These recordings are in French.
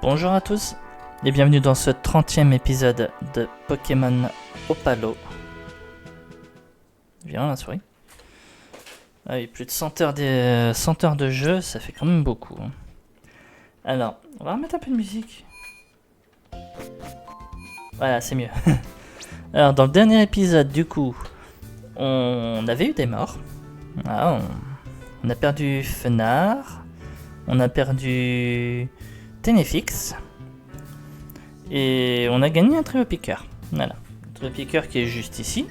Bonjour à tous et bienvenue dans ce 30e épisode de Pokémon Opalo. Viens la souris. Ah oui, plus de 100 heures de jeu, ça fait quand même beaucoup. Alors, on va remettre un peu de musique. Voilà, c'est mieux. Alors, dans le dernier épisode, du coup, on avait eu des morts. Ah, on a perdu Fenard. On a perdu Tenefix. Et on a gagné un trio piqueur. Voilà. Un trio piqueur qui est juste ici.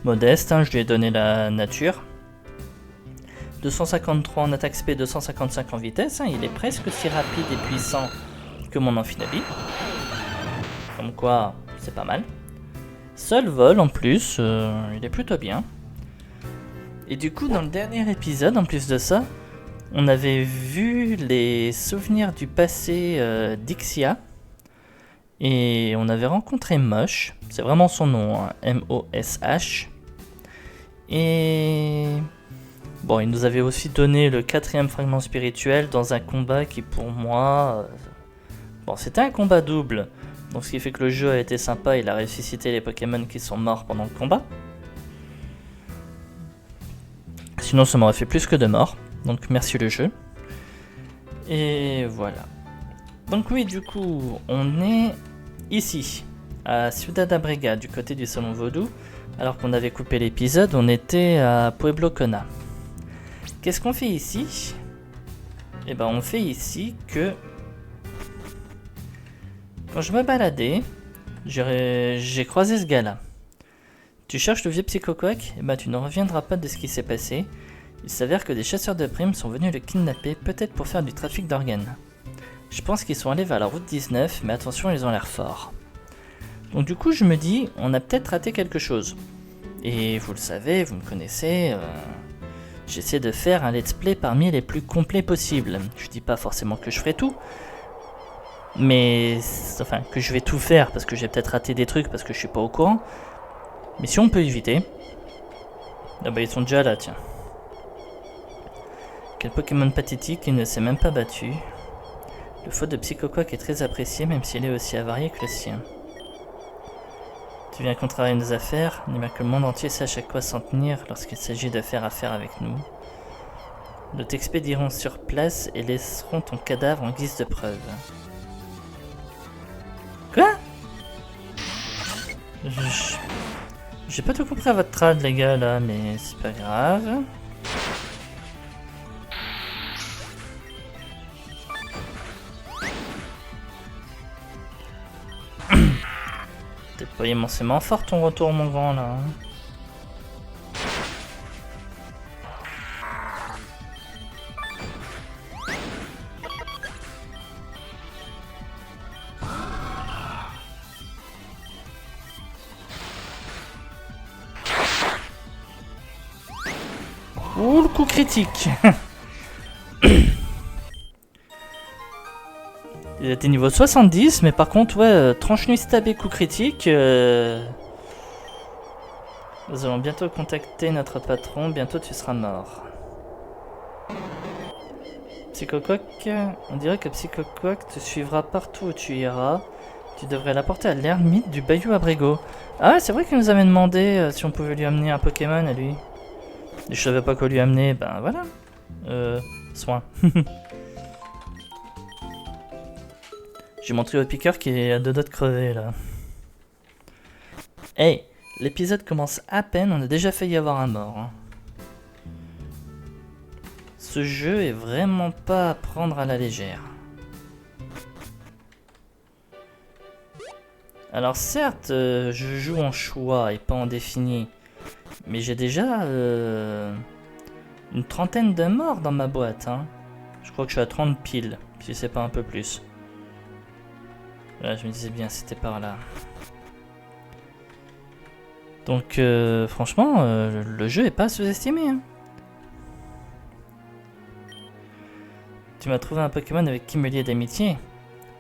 Modeste, hein, je lui ai donné la nature. 253 en attaque SP, 255 en vitesse. Hein, il est presque aussi rapide et puissant que mon Amphinabie. Comme quoi, c'est pas mal. Seul vol en plus, il est plutôt bien. Et du coup, dans le dernier épisode, en plus de ça, on avait vu les souvenirs du passé d'Ixia. Et on avait rencontré Mosh. C'est vraiment son nom, hein, M-O-S-H. Et bon, il nous avait aussi donné le 4e fragment spirituel dans un combat qui pour moi... Bon, c'était un combat double. Donc ce qui fait que le jeu a été sympa, il a ressuscité les Pokémon qui sont morts pendant le combat. Sinon ça m'aurait fait plus que de morts. Donc merci le jeu. Et voilà. Donc oui, du coup, on est ici, à Ciudad Abrega, du côté du Salon Vaudou. Alors qu'on avait coupé l'épisode, on était à Pueblo Kona. Qu'est-ce qu'on fait ici ? Eh ben on fait ici que... Quand je me baladais, j'ai croisé ce gars-là. Tu cherches le vieux Psychoquack ? Eh ben tu ne reviendras pas de ce qui s'est passé. Il s'avère que des chasseurs de primes sont venus le kidnapper, peut-être pour faire du trafic d'organes. Je pense qu'ils sont allés vers la route 19, mais attention, ils ont l'air forts. Donc du coup, je me dis, on a peut-être raté quelque chose. Et vous le savez, vous me connaissez, j'essaie de faire un let's play parmi les plus complets possibles. Je dis pas forcément que je ferai tout, mais enfin que je vais tout faire parce que j'ai peut-être raté des trucs parce que je suis pas au courant. Mais si on peut éviter... Ah bah ils sont déjà là, tiens. Quel Pokémon pathétique, il ne s'est même pas battu. Le faux de Psychoquack est très apprécié, même s'il est aussi avarié que le sien. Tu viens contrarier nos affaires, ni bien que le monde entier sache à quoi s'en tenir lorsqu'il s'agit de faire affaire avec nous. Nous t'expédierons sur place et laisserons ton cadavre en guise de preuve. Quoi ? J'ai pas tout compris à votre trad, les gars, là, mais c'est pas grave. T'es pas immensément fort ton retour, mon grand, là. Ouh, le coup critique. Il était niveau 70, mais par contre, ouais, tranche-nuit stabé coup critique. Nous allons bientôt contacter notre patron, bientôt tu seras mort. Psychoquack, on dirait que Psychoquack te suivra partout où tu iras. Tu devrais l'apporter à l'ermite du Bayou Abrego. Ah ouais, c'est vrai qu'il nous avait demandé si on pouvait lui amener un Pokémon à lui. Et je savais pas quoi lui amener, ben voilà. Soin. J'ai montré au piqueur qui est à deux doigts de crever là. Hey, l'épisode commence à peine, on a déjà failli avoir un mort. Hein. Ce jeu est vraiment pas à prendre à la légère. Alors certes, je joue en choix et pas en défini. Mais j'ai déjà une trentaine de morts dans ma boîte. Hein. Je crois que je suis à 30 piles, si c'est pas un peu plus. Là, je me disais bien, c'était par là. Donc, franchement, le jeu est pas sous-estimé. Hein. Tu m'as trouvé un Pokémon avec qui me lier d'amitié.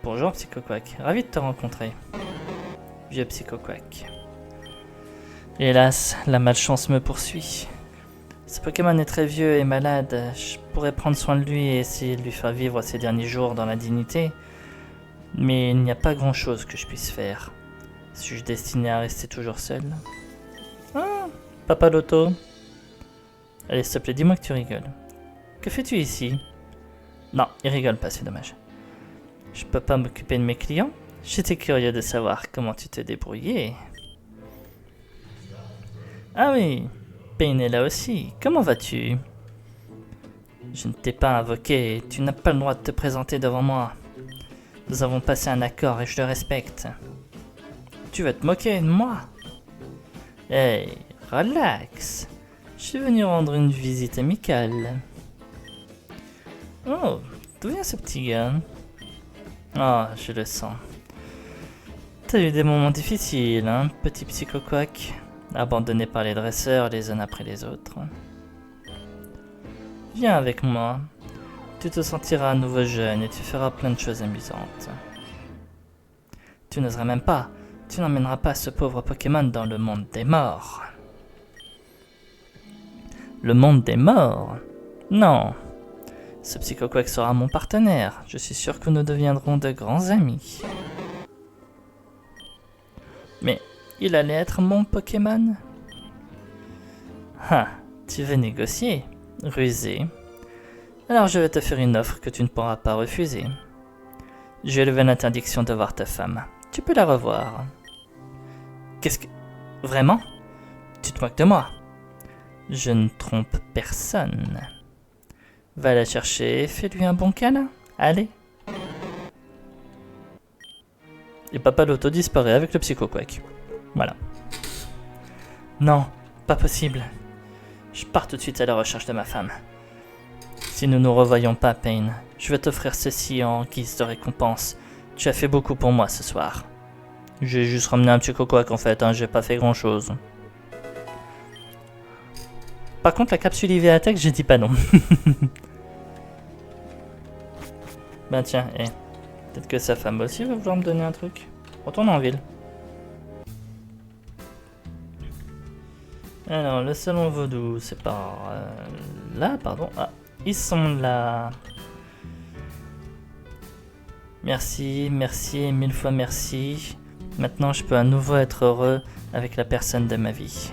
Bonjour, Psychoquack. Ravi de te rencontrer. Vieux Psychoquack. Hélas, la malchance me poursuit. Ce Pokémon est très vieux et malade. Je pourrais prendre soin de lui et essayer de lui faire vivre ses derniers jours dans la dignité. Mais il n'y a pas grand-chose que je puisse faire. Suis-je destiné à rester toujours seul? Ah, Papa Loto. Allez, s'il te plaît, dis-moi que tu rigoles. Que fais-tu ici? Non, il rigole pas, c'est dommage. Je peux pas m'occuper de mes clients? J'étais curieux de savoir comment tu te débrouillais. Ah oui, Pain est là aussi. Comment vas-tu? Je ne t'ai pas invoqué, tu n'as pas le droit de te présenter devant moi. Nous avons passé un accord et je le respecte. Tu vas te moquer de moi? Hey, relax. Je suis venu rendre une visite amicale. Oh, d'où vient ce petit gars? Oh, je le sens. T'as eu des moments difficiles, hein, petit psychoquack, abandonné par les dresseurs les uns après les autres. Viens avec moi. Tu te sentiras à nouveau jeune et tu feras plein de choses amusantes. Tu n'oseras même pas. Tu n'emmèneras pas ce pauvre Pokémon dans le monde des morts. Le monde des morts? Non. Ce Psychoquack sera mon partenaire. Je suis sûr que nous deviendrons de grands amis. Mais il allait être mon Pokémon? Ah, tu veux négocier? Rusé. Alors je vais te faire une offre que tu ne pourras pas refuser. Je vais lever l'interdiction de voir ta femme. Tu peux la revoir. Qu'est-ce que... Vraiment? Tu te moques de moi? Je ne trompe personne. Va la chercher, fais-lui un bon câlin. Allez. Et Papa Loto disparaît avec le Psychoquack. Voilà. Non, pas possible. Je pars tout de suite à la recherche de ma femme. Si nous nous revoyons pas, Pain, je vais t'offrir ceci en guise de récompense. Tu as fait beaucoup pour moi ce soir. J'ai juste ramené un Psychoquack en fait, hein, j'ai pas fait grand chose. Par contre, la capsule IV Attack, j'ai dit pas non. Ben tiens, peut-être que sa femme aussi va vouloir me donner un truc. Retourne en ville. Alors, le salon vaudou, c'est par là, pardon. Ah, ils sont là. Merci, merci, 1000 fois merci. Maintenant, je peux à nouveau être heureux avec la personne de ma vie.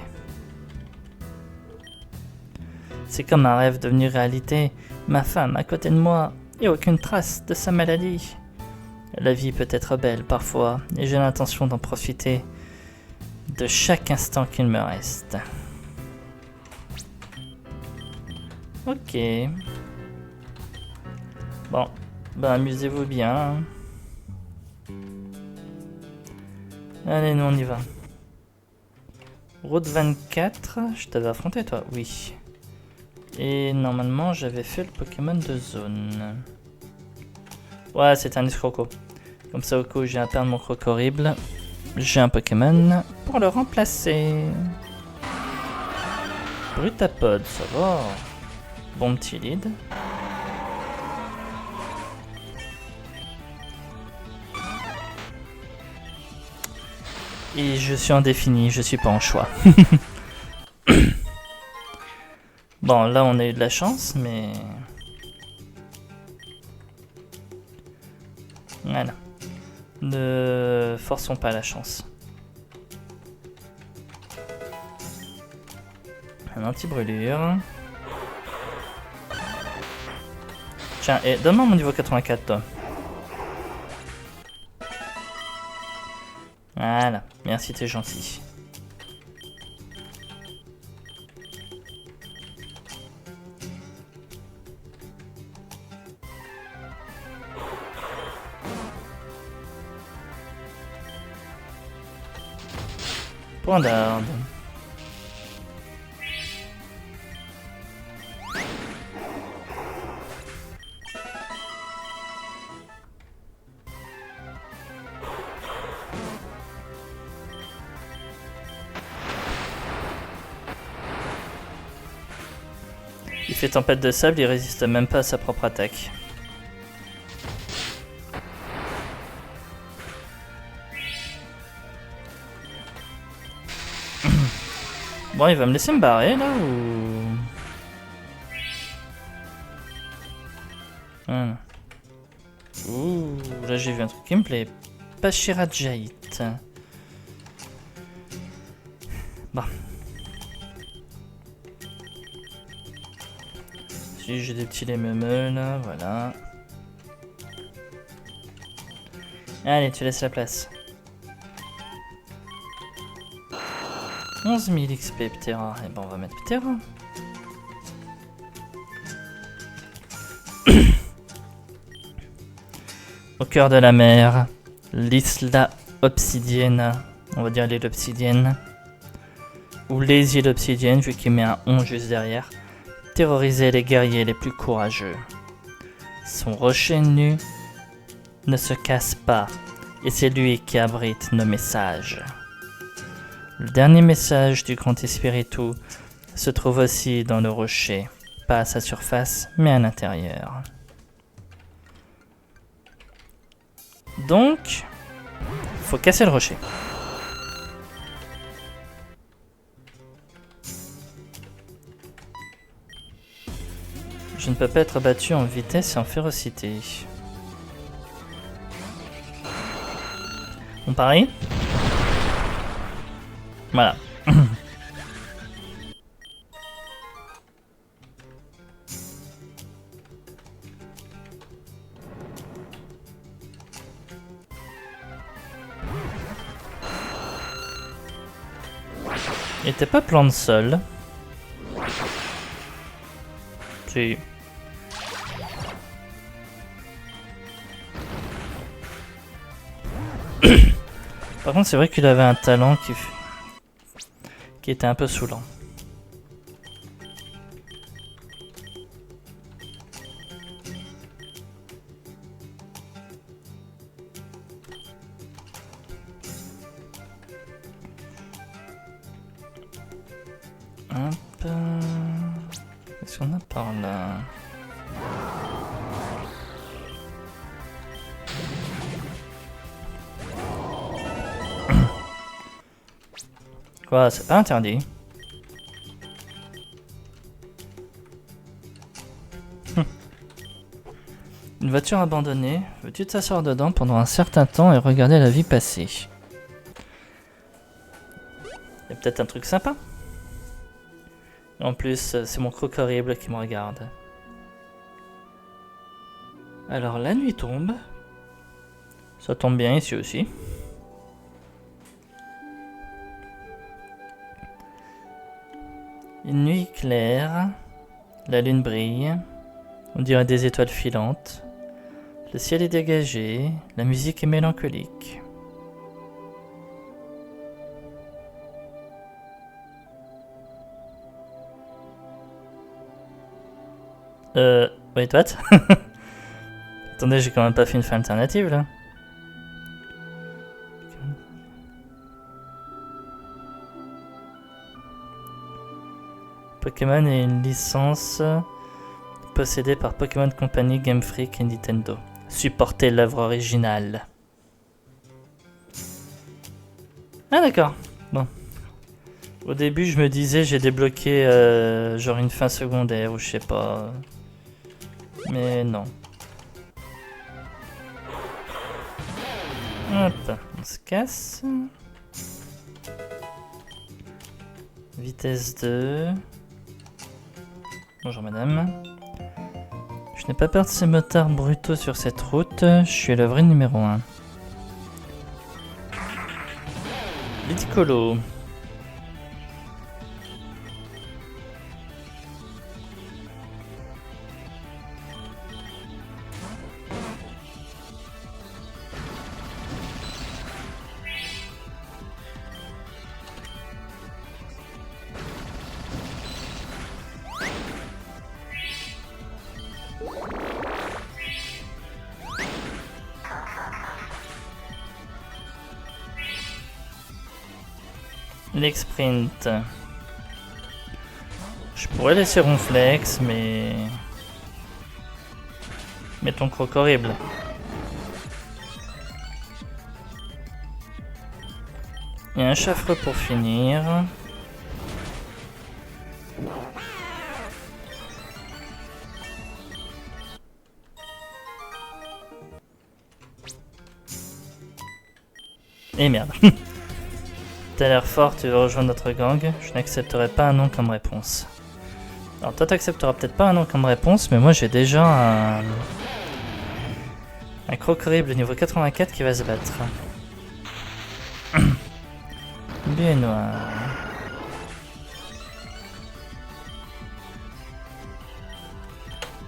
C'est comme un rêve devenu réalité. Ma femme à côté de moi et aucune trace de sa maladie. La vie peut être belle parfois et j'ai l'intention d'en profiter de chaque instant qu'il me reste. Ok. Bon, ben amusez-vous bien. Allez, nous on y va. Route 24, je t'avais affronté toi? Oui. Et normalement j'avais fait le Pokémon de zone. Ouais, c'est un escroco. Comme ça au coup j'ai à perdre mon croc horrible, j'ai un Pokémon pour le remplacer. Brutapod, ça va. Bon petit lead. Et je suis en défini, je suis pas en choix. Bon, là on a eu de la chance, mais... Voilà. Ne forçons pas la chance. Un anti-brûlure. Tiens, et donne-moi mon niveau 84, toi. Voilà, merci, t'es gentil. Point d'arde. Il fait tempête de sable, il résiste même pas à sa propre attaque. Bon, il va me laisser me barrer là ou... Voilà. Ouh, là j'ai vu un truc qui me plaît. Pachyrajite. Bon. Si j'ai des petits lémeux là, voilà. Allez, tu laisses la place. 11 000 XP Ptera. Et ben on va mettre Ptera. Au cœur de la mer, l'Isla Obsidienne. On va dire l'île obsidienne. Ou les îles obsidiennes, vu qu'il met un on juste derrière. Terroriser les guerriers les plus courageux. Son rocher nu ne se casse pas, et c'est lui qui abrite nos messages. Le dernier message du Grand Espiritu se trouve aussi dans le rocher, pas à sa surface, mais à l'intérieur. Donc, faut casser le rocher. Je ne peux pas être battu en vitesse et en férocité. On parie? Voilà. Il était pas plan de sol. Si. Par contre, c'est vrai qu'il avait un talent qui était un peu saoulant. Hop. Qu'est-ce qu'on a par là? Quoi, c'est pas interdit? Une voiture abandonnée. Veux-tu t'asseoir dedans pendant un certain temps et regarder la vie passer? Il y a peut-être un truc sympa. En plus, c'est mon croc horrible qui me regarde. Alors, la nuit tombe. Ça tombe bien ici aussi. Une nuit claire. La lune brille. On dirait des étoiles filantes. Le ciel est dégagé. La musique est mélancolique. Wait, what? Attendez, j'ai quand même pas fait une fin alternative là. Pokémon est une licence possédée par Pokémon Company, Game Freak et Nintendo. Supportez l'œuvre originale. Ah d'accord, bon. Au début je me disais j'ai débloqué genre une fin secondaire ou je sais pas. Mais non. Hop, on se casse. Vitesse 2. Bonjour madame. Je n'ai pas peur de ces motards brutaux sur cette route, je suis le vrai numéro 1. Lidicolo. L'exprint. Je pourrais laisser Ronflex, mais... Mettons croc horrible. Et un chaffreux pour finir. Et merde. T'as l'air fort, tu veux rejoindre notre gang. Je n'accepterai pas un non comme réponse. Alors toi t'accepteras peut-être pas un non comme réponse, mais moi j'ai déjà un croc horrible niveau 84 qui va se battre. Bien noir.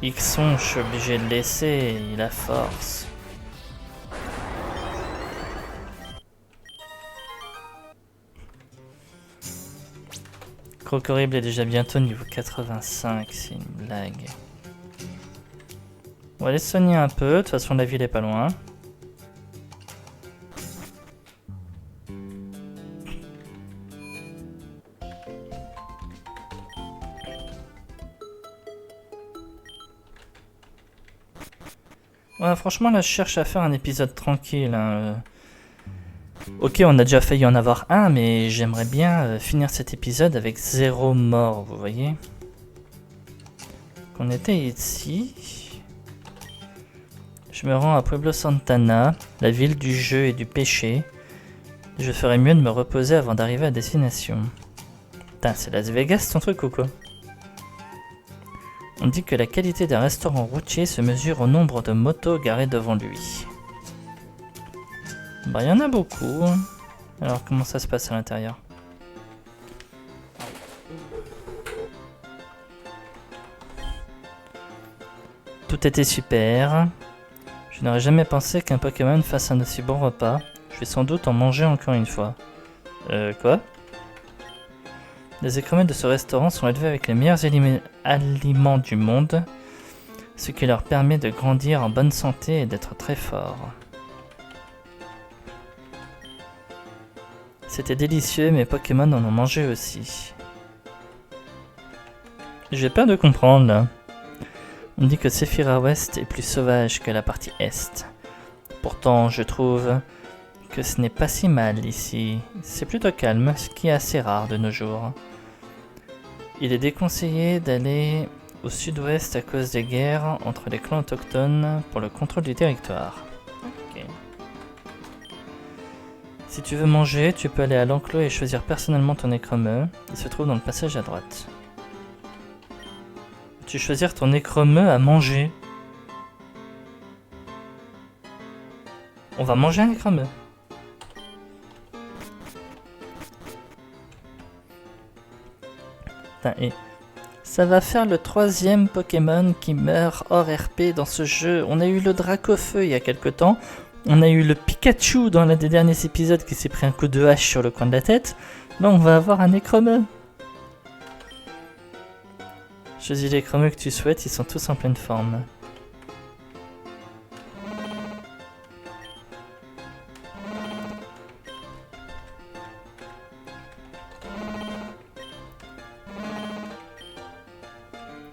Ixon, je suis obligé de laisser, il a force. Croc horrible est déjà bientôt niveau 85, c'est une blague. On va aller soigner un peu, de toute façon la ville est pas loin. Ouais, franchement là je cherche à faire un épisode tranquille. Hein. Ok, on a déjà failli en avoir un, mais j'aimerais bien finir cet épisode avec 0 mort, vous voyez. On était ici. Je me rends à Pueblo Santana, la ville du jeu et du péché. Je ferais mieux de me reposer avant d'arriver à destination. Putain, c'est Las Vegas ton truc ou quoi? On dit que la qualité d'un restaurant routier se mesure au nombre de motos garées devant lui. Bah, il y en a beaucoup. Alors, comment ça se passe à l'intérieur? Tout était super. Je n'aurais jamais pensé qu'un Pokémon fasse un aussi bon repas. Je vais sans doute en manger encore une fois. Quoi? Les écremets de ce restaurant sont élevés avec les meilleurs aliments du monde, ce qui leur permet de grandir en bonne santé et d'être très forts. C'était délicieux, mes Pokémon en ont mangé aussi. J'ai peur de comprendre là. On dit que Sephira West est plus sauvage que la partie Est. Pourtant, je trouve que ce n'est pas si mal ici. C'est plutôt calme, ce qui est assez rare de nos jours. Il est déconseillé d'aller au sud-ouest à cause des guerres entre les clans autochtones pour le contrôle du territoire. Okay. Si tu veux manger, tu peux aller à l'enclos et choisir personnellement ton écremeux. Il se trouve dans le passage à droite. Tu choisir ton écremeux à manger. On va manger un écremeux. Putain, et ça va faire le 3e Pokémon qui meurt hors RP dans ce jeu. On a eu le Dracofeu il y a quelque temps. On a eu le Pikachu dans l'un des derniers épisodes qui s'est pris un coup de hache sur le coin de la tête. Là, on va avoir un écremeux. Choisis les écremeux que tu souhaites, ils sont tous en pleine forme.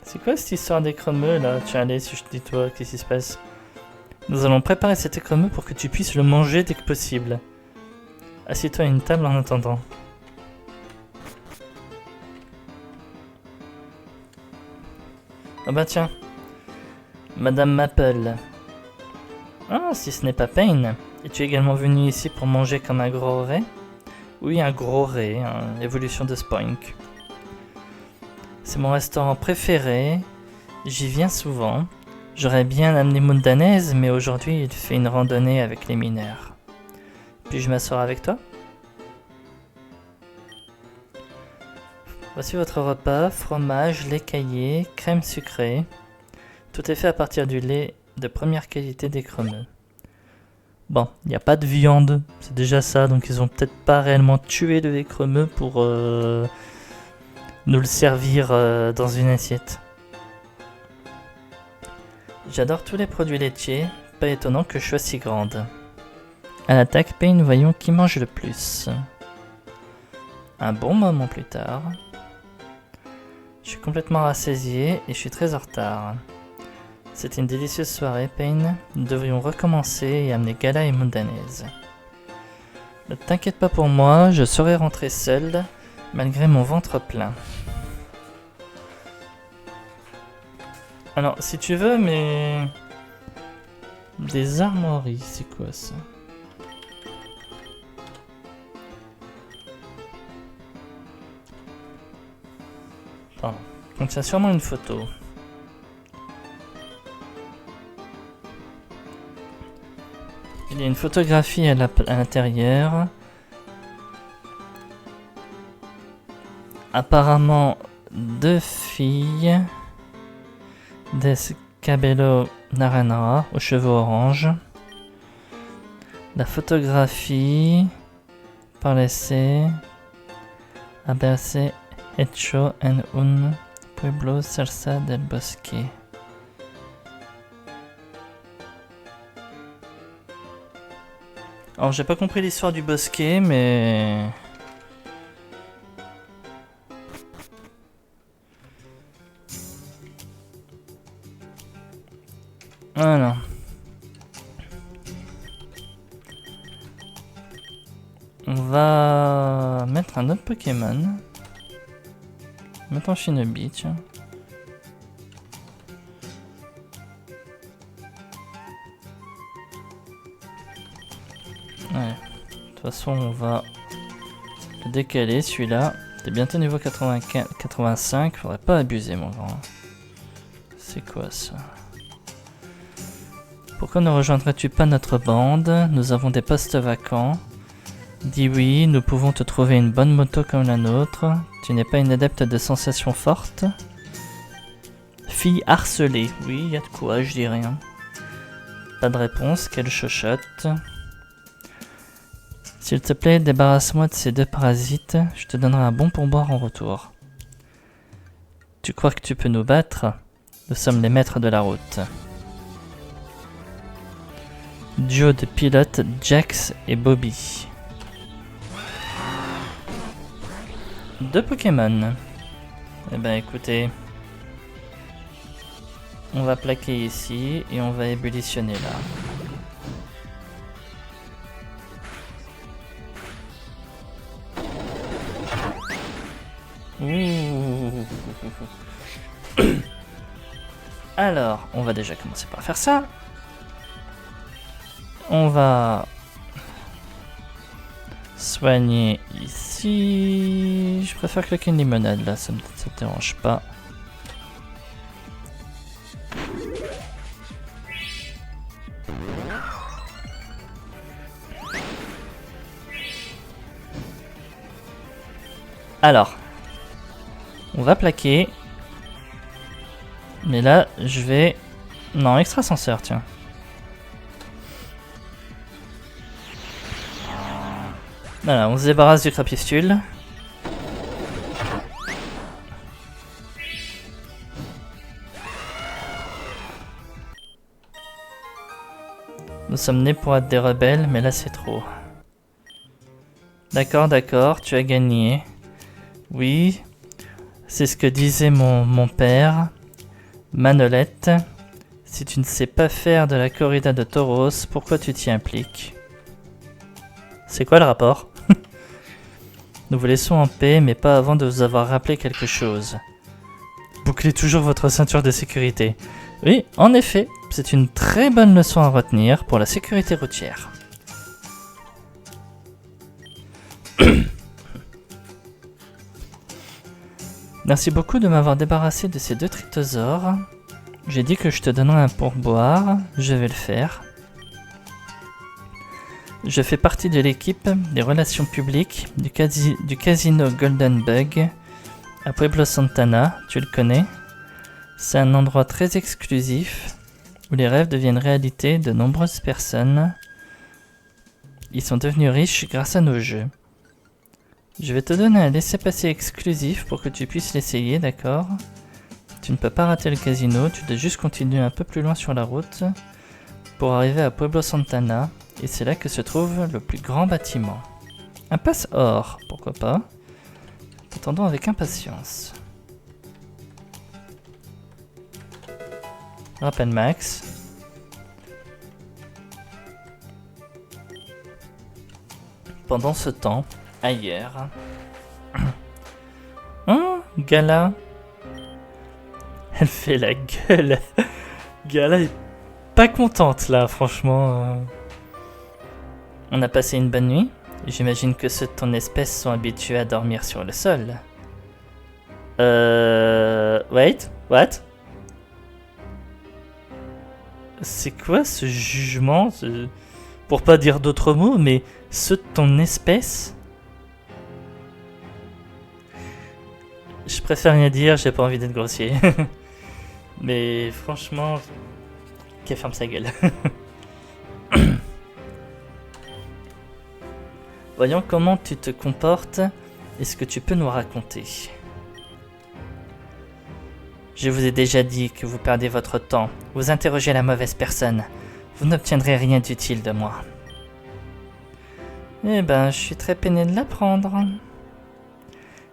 C'est quoi cette histoire d'écremeux là? Tiens, allez, si je te dis toi, qu'est-ce qui se passe? Nous allons préparer cet écremeux pour que tu puisses le manger dès que possible. Assieds-toi à une table en attendant. Ah bah tiens, Madame Maple. Ah, si ce n'est pas Pain. Es-tu également venu ici pour manger comme un gros ray? Oui, un gros ray, hein, évolution de Spoink. C'est mon restaurant préféré, j'y viens souvent. J'aurais bien amené Moondanaise, mais aujourd'hui il fait une randonnée avec les mineurs. Puis-je m'asseoir avec toi? Voici votre repas, fromage, lait caillé, crème sucrée. Tout est fait à partir du lait de première qualité d'écremeux. Bon, il n'y a pas de viande, c'est déjà ça, donc ils ont peut-être pas réellement tué le écremeux pour nous le servir dans une assiette. J'adore tous les produits laitiers, pas étonnant que je sois si grande. À l'attaque, Pain, voyons qui mange le plus. Un bon moment plus tard. Je suis complètement rassasié et je suis très en retard. C'était une délicieuse soirée, Pain. Nous devrions recommencer et amener Gala et Moondanaise. Ne t'inquiète pas pour moi, je saurai rentrer seul, malgré mon ventre plein. Alors, si tu veux, mais... Des armoiries, c'est quoi ça? contient sûrement une photo. Il y a une photographie à l'intérieur. Apparemment, 2 filles. Des Cabello Naranja aux cheveux orange. La photographie parece haberse hecho en un pueblo cerca del bosque. Alors j'ai pas compris l'histoire du bosquet, mais... Voilà. On va mettre un autre Pokémon. Mettons Shinobi, tiens. Ouais. De toute façon, on va le décaler, celui-là. T'es bientôt niveau 85, faudrait pas abuser, mon grand. C'est quoi ça? Pourquoi ne rejoindrais-tu pas notre bande? Nous avons des postes vacants. Dis oui, nous pouvons te trouver une bonne moto comme la nôtre. Tu n'es pas une adepte de sensations fortes? Fille harcelée. Oui, il y a de quoi, je dis rien. Pas de réponse, quelle chochotte. S'il te plaît, débarrasse-moi de ces 2 parasites. Je te donnerai un bon pourboire en retour. Tu crois que tu peux nous battre? Nous sommes les maîtres de la route. Duo de pilotes Jax et Bobby. 2 Pokémon. Eh ben écoutez, on va plaquer ici et on va ébullitionner là. Ouh. Alors, on va déjà commencer par faire ça. On va soigner ici. Je préfère claquer une limonade là, ça me dérange pas. Alors, on va plaquer. Mais là, je vais... Non, extrasenseur, tiens. Voilà, on se débarrasse du crapistule. Nous sommes nés pour être des rebelles, mais là c'est trop. D'accord, d'accord, tu as gagné. Oui, c'est ce que disait mon père. Manolette, si tu ne sais pas faire de la corrida de Tauros, pourquoi tu t'y impliques? C'est quoi le rapport? Nous vous laissons en paix, mais pas avant de vous avoir rappelé quelque chose. Bouclez toujours votre ceinture de sécurité. Oui, en effet, c'est une très bonne leçon à retenir pour la sécurité routière. Merci beaucoup de m'avoir débarrassé de ces 2 trytosaures. J'ai dit que je te donnerais un pourboire, je vais le faire. Je fais partie de l'équipe des relations publiques du casino Golden Bug à Pueblo Santana, tu le connais. C'est un endroit très exclusif où les rêves deviennent réalité de nombreuses personnes. Ils sont devenus riches grâce à nos jeux. Je vais te donner un laissez-passer exclusif pour que tu puisses l'essayer, d'accord? Tu ne peux pas rater le casino, tu dois juste continuer un peu plus loin sur la route pour arriver à Pueblo Santana, et c'est là que se trouve le plus grand bâtiment. Un passe-or, pourquoi pas? Attendons avec impatience. Rappel max. Pendant ce temps, ailleurs... Oh, Gala. Elle fait la gueule. Gala est pas contente là, franchement. On a passé une bonne nuit. J'imagine que ceux de ton espèce sont habitués à dormir sur le sol. Wait, what? C'est quoi ce jugement pour pas dire d'autres mots, mais ceux de ton espèce? Je préfère rien dire, j'ai pas envie d'être grossier. Mais franchement, qu'elle ferme sa gueule. Voyons comment tu te comportes et ce que tu peux nous raconter. Je vous ai déjà dit que vous perdez votre temps, vous interrogez la mauvaise personne. Vous n'obtiendrez rien d'utile de moi. Eh ben, je suis très peiné de l'apprendre.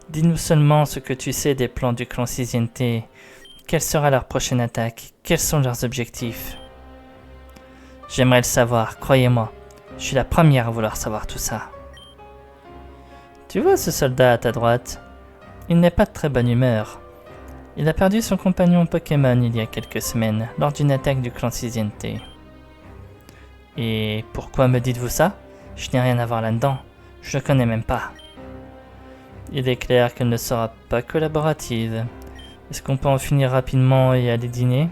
Dis-nous seulement ce que tu sais des plans du clan Siziente. Quelle sera leur prochaine attaque? Quels sont leurs objectifs? J'aimerais le savoir, croyez-moi. Je suis la première à vouloir savoir tout ça. Tu vois ce soldat à ta droite? Il n'est pas de très bonne humeur. Il a perdu son compagnon Pokémon il y a quelques semaines, lors d'une attaque du clan Siziente. Et pourquoi me dites-vous ça? Je n'ai rien à voir là-dedans. Je ne le connais même pas. Il est clair qu'elle ne sera pas collaborative. Est-ce qu'on peut en finir rapidement et aller dîner?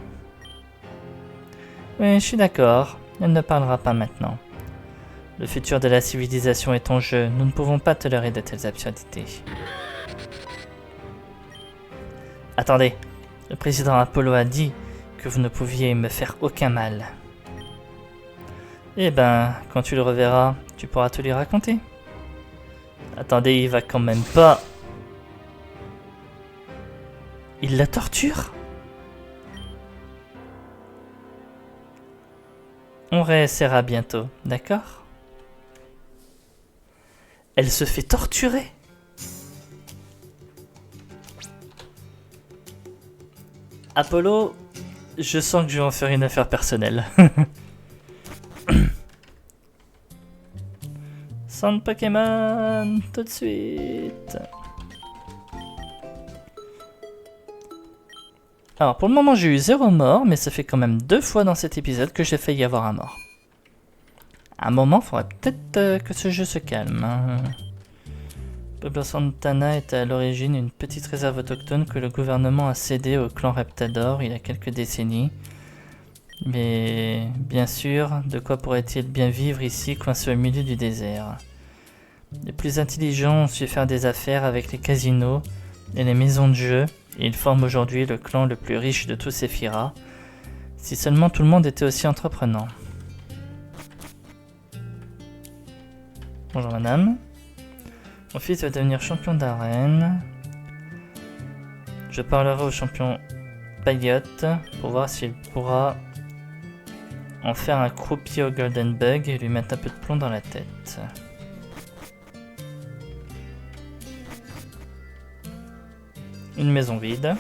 Oui, je suis d'accord. Elle ne parlera pas maintenant. Le futur de la civilisation est en jeu. Nous ne pouvons pas tolérer de telles absurdités. Attendez. Le président Apollo a dit que vous ne pouviez me faire aucun mal. Eh ben, quand tu le reverras, tu pourras tout lui raconter. Attendez, il va quand même pas... Il la torture? On réessaiera bientôt, d'accord? Elle se fait torturer? Apollo, je sens que je vais en faire une affaire personnelle. Centre Pokémon, tout de suite. Alors pour le moment j'ai eu 0 mort, mais ça fait quand même 2 fois dans cet épisode que j'ai failli avoir un mort. À un moment, il faudrait peut-être que ce jeu se calme. Hein. Pueblo Santana est à l'origine une petite réserve autochtone que le gouvernement a cédée au clan Reptador il y a quelques décennies. Mais bien sûr, de quoi pourrait-il bien vivre ici, coincé au milieu du désert? Les plus intelligents ont su faire des affaires avec les casinos et les maisons de jeu, et ils forment aujourd'hui le clan le plus riche de tous Sephiroth. Si seulement tout le monde était aussi entreprenant. Bonjour madame. Mon fils va devenir champion d'arène. Je parlerai au champion Payotte pour voir s'il pourra en faire un croupier au Golden Bug et lui mettre un peu de plomb dans la tête. Une maison vide.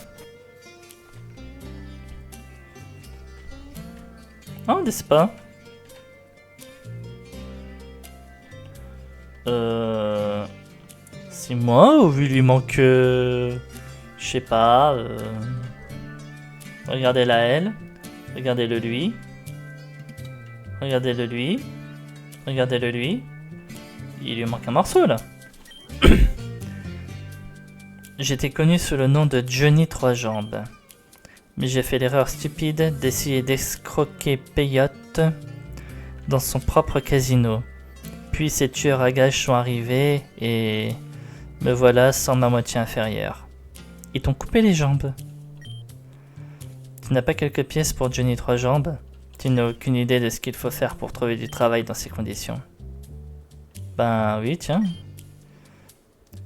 Oh, des spas. C'est moi ou il lui manque... je sais pas... Regardez-la elle. Regardez-le lui. Regardez-le lui. Regardez-le lui. Il lui manque un morceau là. J'étais connu sous le nom de Johnny Trois Jambes. Mais j'ai fait l'erreur stupide d'essayer d'escroquer Payotte dans son propre casino. Puis ces tueurs à gages sont arrivés et me voilà sans ma moitié inférieure. Ils t'ont coupé les jambes. Tu n'as pas quelques pièces pour Johnny Trois Jambes? Tu n'as aucune idée de ce qu'il faut faire pour trouver du travail dans ces conditions. Ben oui, tiens.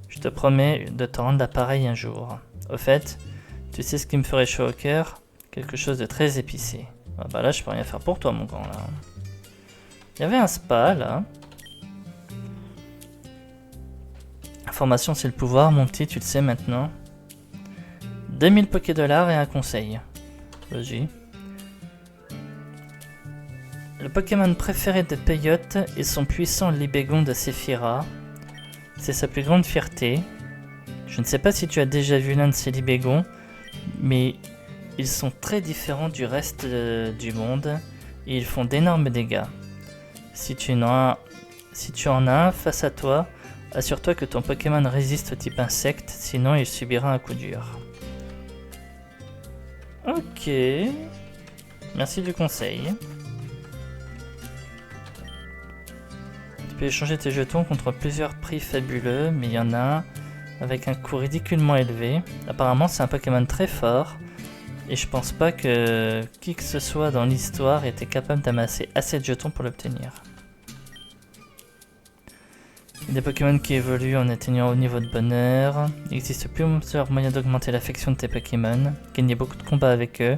Je te promets de te rendre l'appareil un jour. Au fait, tu sais ce qui me ferait chaud au cœur? Quelque chose de très épicé. Ah bah là, je peux rien faire pour toi, mon grand, là. Il y avait un spa, là. Information, c'est le pouvoir, mon petit, tu le sais maintenant. 2000 Pokédollars et un conseil. Vas-y. Le Pokémon préféré de Payotte est son puissant Libégon de Sephiroth. C'est sa plus grande fierté. Je ne sais pas si tu as déjà vu l'un de ces Libégons, mais ils sont très différents du reste du monde et ils font d'énormes dégâts. Si tu en as un face à toi, Assure-toi que ton Pokémon résiste au type insecte, sinon il subira un coup dur. Ok. Merci du conseil. Tu peux échanger tes jetons contre plusieurs prix fabuleux, mais il y en a un avec un coût ridiculement élevé. Apparemment c'est un Pokémon très fort, et je pense pas que qui que ce soit dans l'histoire était capable d'amasser assez de jetons pour l'obtenir. Il y a des Pokémon qui évoluent en atteignant haut niveau de bonheur. Il existe plusieurs moyens d'augmenter l'affection de tes Pokémon, gagner beaucoup de combats avec eux.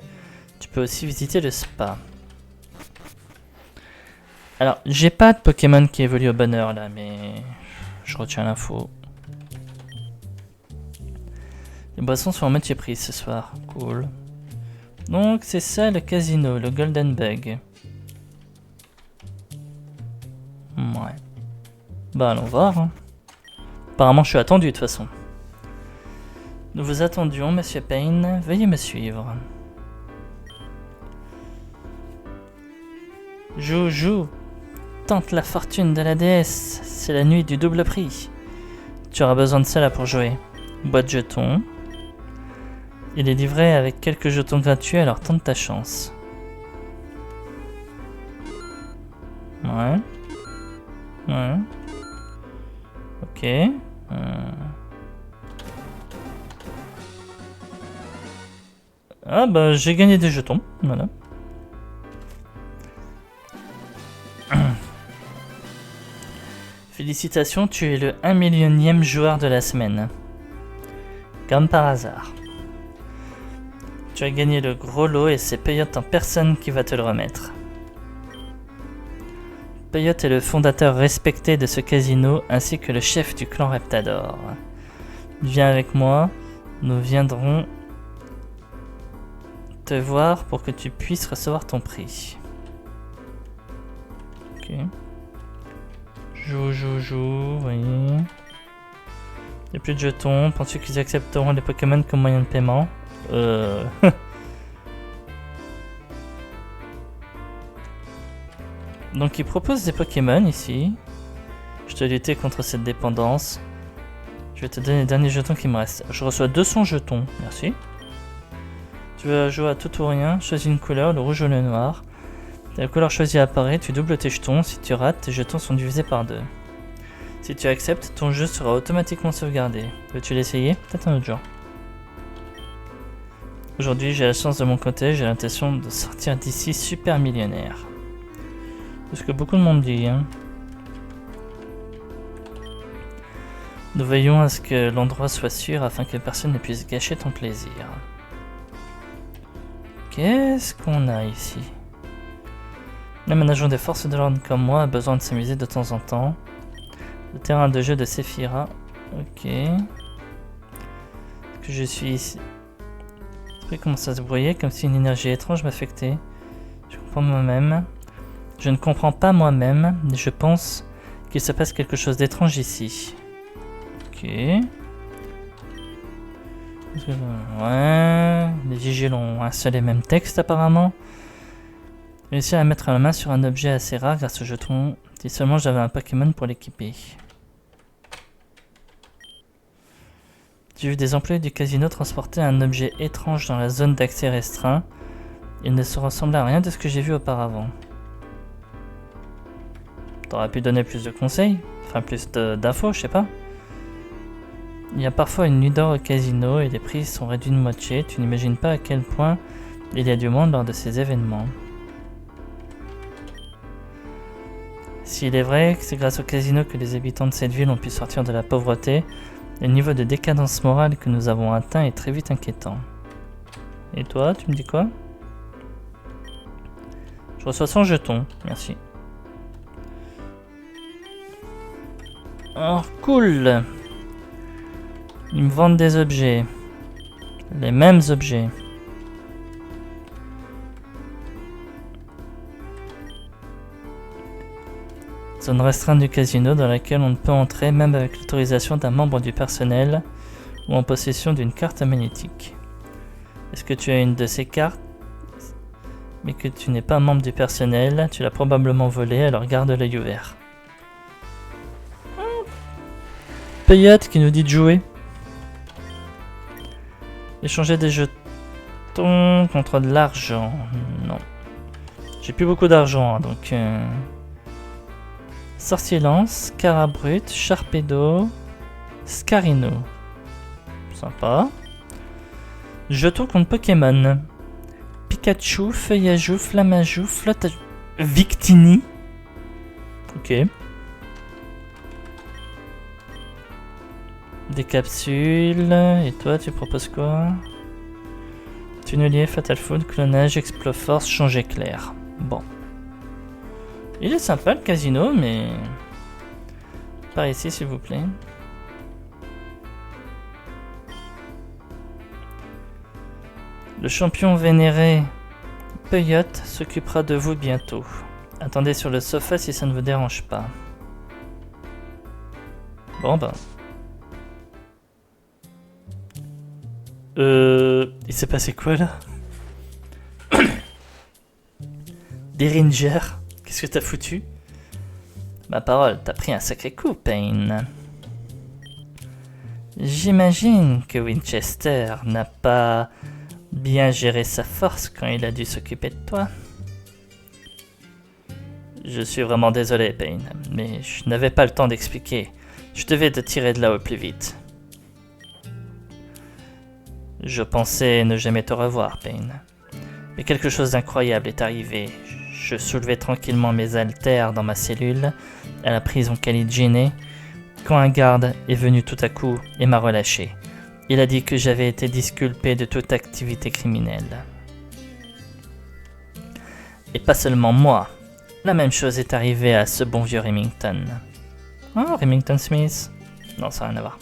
Tu peux aussi visiter le spa. Alors, j'ai pas de Pokémon qui évolue au bonheur là, mais je retiens l'info. Les boissons sont en moitié prix ce soir, cool. Donc c'est ça le casino, le Golden Bug. Ouais. Bah allons voir. Hein. Apparemment je suis attendu de toute façon. Nous vous attendions, Monsieur Payne. Veuillez me suivre. Joujou, tente la fortune de la déesse. C'est la nuit du double prix. Tu auras besoin de cela pour jouer. Boîte jetons. Il est livré avec quelques jetons gratuits, alors tente ta chance. Ouais. Ouais. Ok. Ah bah j'ai gagné des jetons, voilà. Félicitations, tu es le 1 millionième joueur de la semaine. Comme par hasard. Tu as gagné le gros lot et c'est Peyote en personne qui va te le remettre. Peyote est le fondateur respecté de ce casino ainsi que le chef du clan Reptador. Viens avec moi, nous viendrons te voir pour que tu puisses recevoir ton prix. Ok. Joue, oui. Il n'y a plus de jetons. Penses-tu qu'ils accepteront les Pokémon comme moyen de paiement? Donc il propose des Pokémon ici. Je dois lutter contre cette dépendance. Je vais te donner les derniers jetons qui me restent. Je reçois 200 jetons, merci. Tu veux jouer à tout ou rien, choisis une couleur, le rouge ou le noir. La couleur choisie apparaît, tu doubles tes jetons. Si tu rates, tes jetons sont divisés par 2. Si tu acceptes, ton jeu sera automatiquement sauvegardé. Veux-tu l'essayer? Peut-être un autre jour. Aujourd'hui, j'ai la chance de mon côté, j'ai l'intention de sortir d'ici super millionnaire. C'est ce que beaucoup de monde dit, hein. Nous veillons à ce que l'endroit soit sûr afin que personne ne puisse gâcher ton plaisir. Qu'est-ce qu'on a ici? Même un agent des forces de l'ordre comme moi a besoin de s'amuser de temps en temps. Le terrain de jeu de Sephira. Ok. Est-ce que je suis ici? L'esprit commence à se brouiller comme si une énergie étrange m'affectait. Je comprends moi-même. Je ne comprends pas moi-même, mais je pense qu'il se passe quelque chose d'étrange ici. Ok. Ouais. Les vigiles ont un seul et même texte apparemment. Réussir à mettre la main sur un objet assez rare grâce au jeton. Si seulement j'avais un Pokémon pour l'équiper. J'ai vu des employés du casino transporter un objet étrange dans la zone d'accès restreint. Il ne se ressemblait à rien de ce que j'ai vu auparavant. T'aurais pu donner plus de conseils? Enfin plus d'infos, je sais pas. Il y a parfois une nuit d'or au casino et les prix sont réduits de moitié. Tu n'imagines pas à quel point il y a du monde lors de ces événements. S'il est vrai que c'est grâce au casino que les habitants de cette ville ont pu sortir de la pauvreté, le niveau de décadence morale que nous avons atteint est très vite inquiétant. Et toi, tu me dis quoi? Je reçois 100 jetons, merci. Oh, cool! Ils me vendent des objets. Les mêmes objets. Zone restreinte du casino dans laquelle on ne peut entrer même avec l'autorisation d'un membre du personnel ou en possession d'une carte magnétique. Est-ce que tu as une de ces cartes mais que tu n'es pas membre du personnel? Tu l'as probablement volée, alors garde l'œil ouvert. Payat qui nous dit de jouer. Échanger des jetons contre de l'argent. Non. J'ai plus beaucoup d'argent, hein, donc... Sorcier lance, Carabrut, Sharpedo, Scarino. Sympa. Jetons contre Pokémon. Pikachu, Feuillajou, Flammajou, Flotte... Victini. Ok. Des capsules. Et toi, tu proposes quoi? Tunnelier, Fatal Food, clonage, Exploforce, change éclair. Bon. Il est sympa le casino, mais... Par ici, s'il vous plaît. Le champion vénéré Peyot s'occupera de vous bientôt. Attendez sur le sofa si ça ne vous dérange pas. Bon ben... Il s'est passé quoi là? Derringer, qu'est-ce que t'as foutu? Ma parole, t'as pris un sacré coup, Payne. J'imagine que Winchester n'a pas bien géré sa force quand il a dû s'occuper de toi. Je suis vraiment désolé, Payne, mais je n'avais pas le temps d'expliquer. Je devais te tirer de là au plus vite. Je pensais ne jamais te revoir, Payne. Mais quelque chose d'incroyable est arrivé. Je soulevais tranquillement mes haltères dans ma cellule, à la prison Caligine, quand un garde est venu tout à coup et m'a relâché. Il a dit que j'avais été disculpé de toute activité criminelle. Et pas seulement moi. La même chose est arrivée à ce bon vieux Remington. Oh, Remington Smith. Non, ça n'a rien à voir.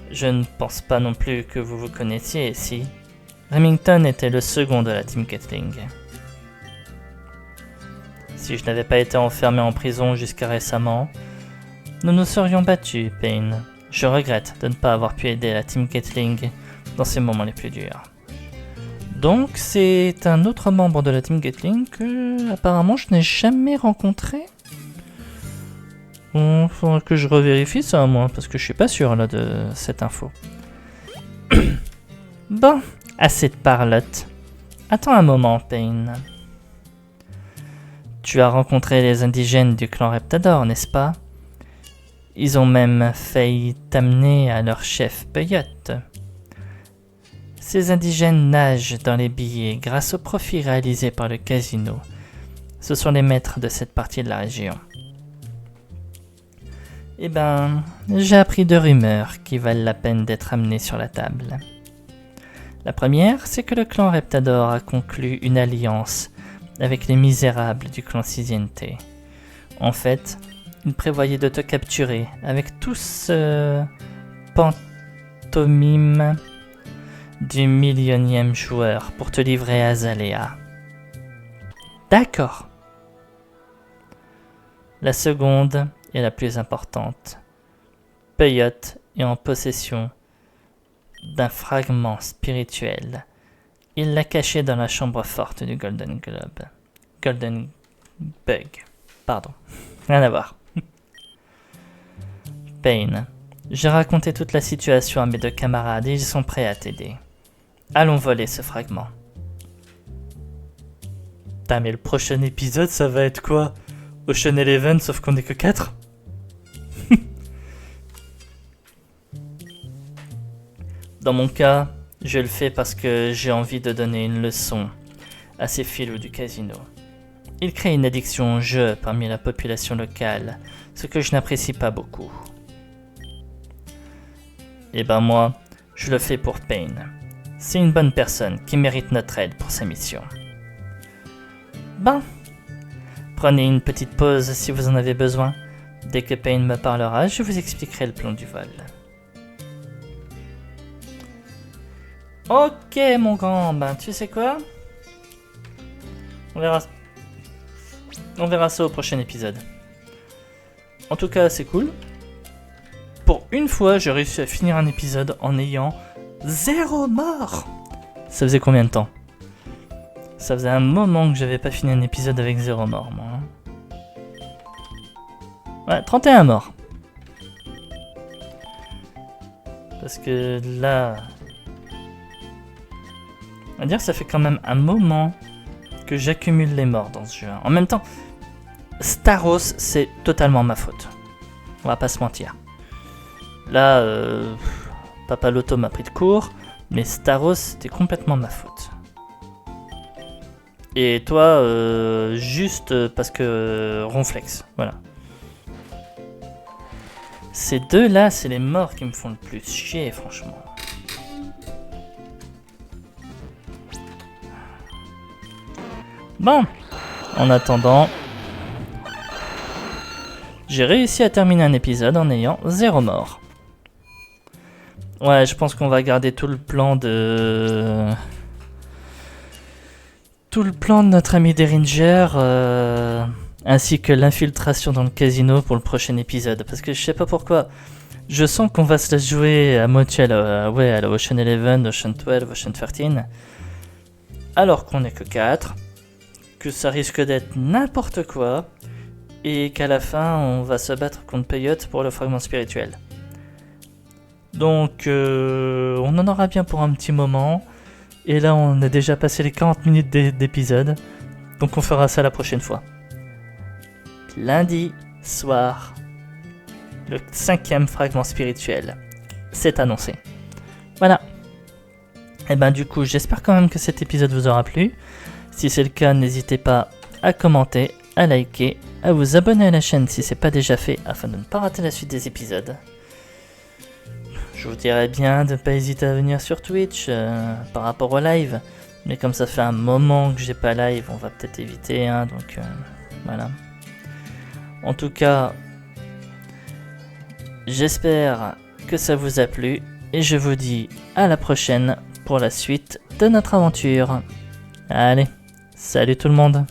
Je ne pense pas non plus que vous vous connaissiez, si. Remington était le second de la team Gatling. Si je n'avais pas été enfermé en prison jusqu'à récemment, nous nous serions battus, Payne. Je regrette de ne pas avoir pu aider la team Gatling dans ces moments les plus durs. Donc c'est un autre membre de la team Gatling que apparemment je n'ai jamais rencontré. Bon, faudra que je revérifie ça moi, parce que je suis pas sûr là de cette info. Bon, assez de parlotte. Attends un moment, Payne. Tu as rencontré les indigènes du clan Reptador, n'est-ce pas? Ils ont même failli t'amener à leur chef Peyot. Ces indigènes nagent dans les billets grâce aux profits réalisés par le casino. Ce sont les maîtres de cette partie de la région. Eh ben, j'ai appris 2 rumeurs qui valent la peine d'être amenées sur la table. La première, c'est que le clan Reptador a conclu une alliance avec les misérables du clan Siziente. En fait, ils prévoyaient de te capturer avec tout ce pantomime du millionième joueur pour te livrer à Zalea. D'accord. La seconde est la plus importante. Peyot est en possession d'un fragment spirituel. Il l'a caché dans la chambre forte du Golden Globe. Golden Bug. Pardon. Rien à voir. Payne, j'ai raconté toute la situation à mes 2 camarades et ils sont prêts à t'aider. Allons voler ce fragment. Putain, mais le prochain épisode, ça va être quoi? Ocean Eleven, sauf qu'on est que 4? Dans mon cas, je le fais parce que j'ai envie de donner une leçon à ces filous du casino. Ils créent une addiction au jeu parmi la population locale, ce que je n'apprécie pas beaucoup. Et ben moi, je le fais pour Payne. C'est une bonne personne qui mérite notre aide pour sa mission. Ben, prenez une petite pause si vous en avez besoin. Dès que Payne me parlera, je vous expliquerai le plan du vol. Ok mon grand, ben tu sais quoi? On verra ça au prochain épisode. En tout cas, c'est cool. Pour une fois, j'ai réussi à finir un épisode en ayant 0 mort. Ça faisait combien de temps? Ça faisait un moment que j'avais pas fini un épisode avec 0 mort, moi. Ouais, 31 morts. Parce que là... On va dire que ça fait quand même un moment que j'accumule les morts dans ce jeu. En même temps, Staros, c'est totalement ma faute. On va pas se mentir. Là, Papa Loto m'a pris de court, mais Staros, c'était complètement ma faute. Et toi, juste parce que Ronflex, voilà. Ces deux-là, c'est les morts qui me font le plus chier, franchement. Bon, en attendant, j'ai réussi à terminer un épisode en ayant 0 mort. Ouais, je pense qu'on va garder tout le plan de notre ami Derringer, ainsi que l'infiltration dans le casino pour le prochain épisode. Parce que je sais pas pourquoi, je sens qu'on va se la jouer à moitié à la Ocean 11, Ocean 12, Ocean 13, alors qu'on n'est que 4, que ça risque d'être n'importe quoi, et qu'à la fin on va se battre contre Peyote pour le fragment spirituel. Donc on en aura bien pour un petit moment. Et là on a déjà passé les 40 minutes d'épisode. Donc on fera ça la prochaine fois. Lundi soir, le 5e fragment spirituel. C'est annoncé. Voilà. Et ben du coup j'espère quand même que cet épisode vous aura plu. Si c'est le cas, n'hésitez pas à commenter, à liker, à vous abonner à la chaîne si c'est pas déjà fait afin de ne pas rater la suite des épisodes. Je vous dirais bien de ne pas hésiter à venir sur Twitch par rapport au live. Mais comme ça fait un moment que j'ai pas live, on va peut-être éviter. Donc voilà. En tout cas, j'espère que ça vous a plu. Et je vous dis à la prochaine pour la suite de notre aventure. Allez, salut tout le monde!